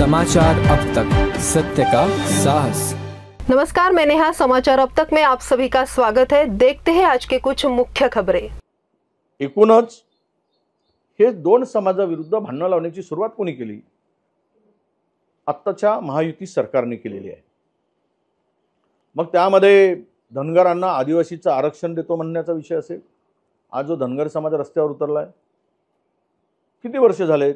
समाचार अब तक, सत्य का साहस। नमस्कार, मैं नेहा। समाचार अब तक में आप सभी का स्वागत है। देखते हैं आज के कुछ मुख्य खबरें। एकूणच हे दोन समाजाविरुद्ध भांडण लावण्याची सुरुवात कोणी केली? आत्ताच्या महायुती सरकारने केलेली आहे। मग त्यामध्ये धनगरांना आदिवासीचं आरक्षण देतो म्हणण्याचा विषय असेल। आज जो धनगर समाज रस्त्यावर उतरलाय, किती वर्ष झालेत?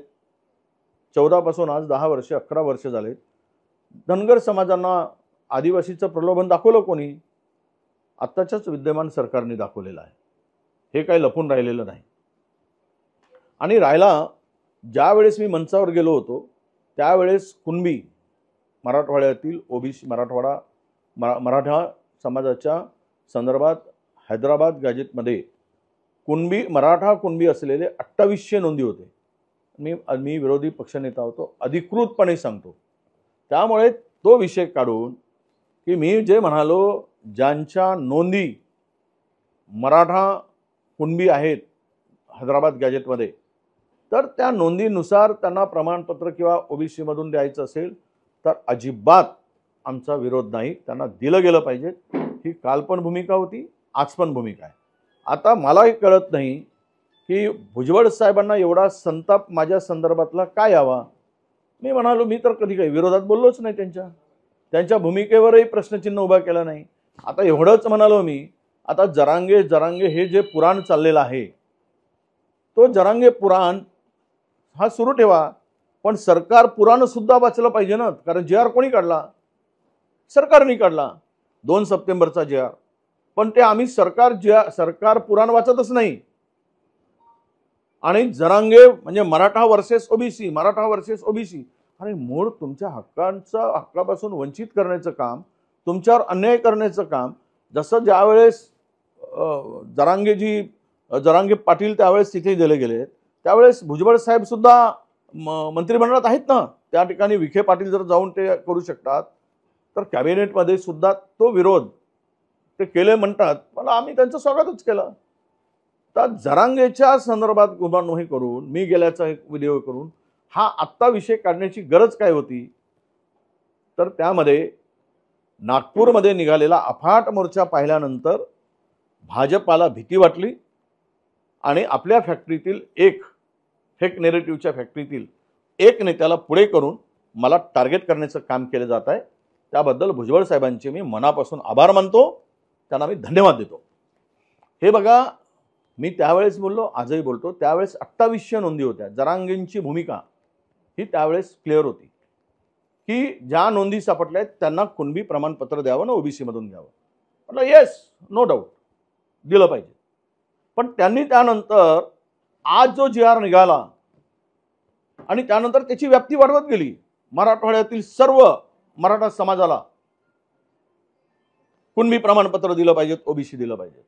14 पासून आज 10 वर्ष 11 वर्ष झालेत। धनगर समाजांना आदिवासीचं प्रलोभन दाखवलं कोणी? आत्ताच्याच विद्यमान सरकारने दाखवलेलं आहे। हे काही लपून राहिलेलं नाही। आणि राहिला, ज्यावेळेस मी मंचावर गेलो होतो त्यावेळेस कुणबी मराठवाड्यातील ओबीसी मराठा समाजाच्या संदर्भात हैदराबाद गॅजेटमध्ये मराठा कुणबी असलेले 2800 नोंदी होते। मी विरोधी पक्षनेता होतो, अधिकृतपणे सांगतो। त्यामुळे तो विषय काढून की मी जे म्हणालो, ज्यांच्या नोंदी मराठा कुणबी आहेत हैदराबाद गॅजेटमध्ये, तर त्या नोंदीनुसार त्यांना प्रमाणपत्र किंवा ओबीसी मधून द्यायचं असेल तर अजिबात आमचा विरोध नाही। त्यांना दिलं गेलं पाहिजे। ही काल पण भूमिका होती, आज पण भूमिका आहे। आता मला हे कळत नाही की भुजबळ साहेबांना एवढा संताप माझ्या संदर्भातला काय यावा? मी म्हणालो, मी तर कधी काही विरोधात बोललोच नाही। त्यांच्या भूमिकेवरही प्रश्नचिन्ह उभा केला नाही। आता एवढंच म्हणालो मी, आता जरांगे हे जे पुराण चाललेलं आहे, तो जरांगे पुराण हा सुरू ठेवा, पण सरकार पुराण सुद्धा वाचलं पाहिजे ना। कारण जे आर कोणी काढला? सरकारने काढला, 2 सप्टेंबरचा जे आर। पण ते आम्ही सरकार पुराण वाचतच नाही। आणि जरांगे म्हणजे मराठा वर्सेस ओबीसी, आणि मूळ तुमच्या हक्कापासून वंचित करण्याचं काम, तुमच्यावर अन्याय करण्याचं काम। जसं ज्यावेळेस जरांगे पाटील त्यावेळेस तिथे दिले गेले, त्यावेळेस भुजबळ साहेब सुद्धा मंत्रिमंडळात आहेत ना। त्या ठिकाणी विखे पाटील जर जाऊन ते करू शकतात, तर कॅबिनेटमध्ये सुद्धा तो विरोध ते केले म्हणतात। मला आम्ही त्यांचं स्वागतच केलं। तर जरांगेच्या संदर्भात गुन्हा करून मी गेल्याचा एक व्हिडिओ करून हा आत्ता विषय काढण्याची गरज काय होती? तर त्यामध्ये नागपूरमध्ये निघालेला अफाट मोर्चा पाहिल्यानंतर भाजपाला भीती वाटली आणि आपल्या फॅक्टरीतील फेक नेरेटिव्हच्या फॅक्टरीतील एक नेत्याला पुढे करून मला टार्गेट करण्याचं काम केलं जात आहे। त्याबद्दल भुजबळ साहेबांचे मी मनापासून आभार मानतो, त्यांना मी धन्यवाद देतो। हे बघा, मी त्यावेळेस बोललो, आजही बोलतो, त्यावेळेस 2800 नोंदी होत्या। जरांगेंची भूमिका ही त्यावेळेस क्लिअर होती की ज्या नोंदी सापडल्या त्यांना कुणबी प्रमाणपत्र द्यावं ना ओबीसी मधून घ्यावं। म्हटलं येस, नो डाऊट, दिलं पाहिजे। पण त्यांनी त्यानंतर आज जो जी आर निघाला आणि त्यानंतर त्याची व्याप्ती वाढवत गेली। मराठवाड्यातील सर्व मराठा समाजाला कुणबी प्रमाणपत्र दिलं पाहिजे, ओबीसी दिलं पाहिजे,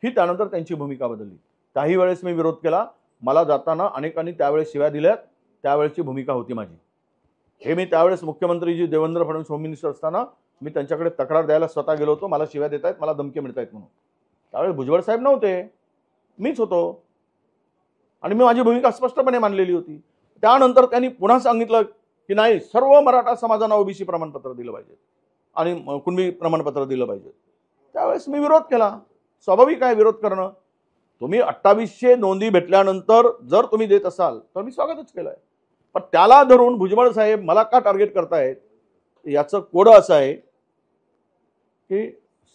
ही त्यानंतर त्यांची भूमिका बदलली। काही वेळेस मी विरोध केला, मला जाताना अनेकांनी त्यावेळेस शिव्या दिल्यात, त्यावेळेची भूमिका होती माझी। हे मी त्यावेळेस मुख्यमंत्री देवेंद्र फडणवीस होम मिनिस्टर असताना मी त्यांच्याकडे तक्रार द्यायला स्वतः गेलो होतो। मला शिव्या देत आहेत, मला धमकी मिळत आहेत म्हणून। त्यावेळेस भुजबळ साहेब नव्हते, मीच होतो, आणि मी माझी भूमिका स्पष्टपणे मांडलेली होती। त्यानंतर त्यांनी पुन्हा सांगितलं की नाही, सर्व मराठा समाजांना ओबीसी प्रमाणपत्र दिलं पाहिजे आणि कुणबी प्रमाणपत्र दिलं पाहिजे। त्यावेळेस मी विरोध केला। स्वाभाविक आहे विरोध करणं। तुम्ही 2800 नोंदी भेटल्यानंतर जर तुम्ही देत असाल तर मी स्वागतच केलंय। पण त्याला धरून भुजबळ साहेब मला का टार्गेट करतायत? याचं कोड असं आहे की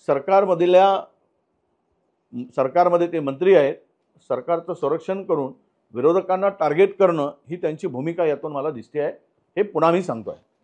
सरकारमध्ये ते मंत्री आहेत, सरकारचं संरक्षण करून विरोधकांना टार्गेट करणं ही त्यांची भूमिका यातून मला दिसते आहे। हे पुन्हा मी सांगतोय।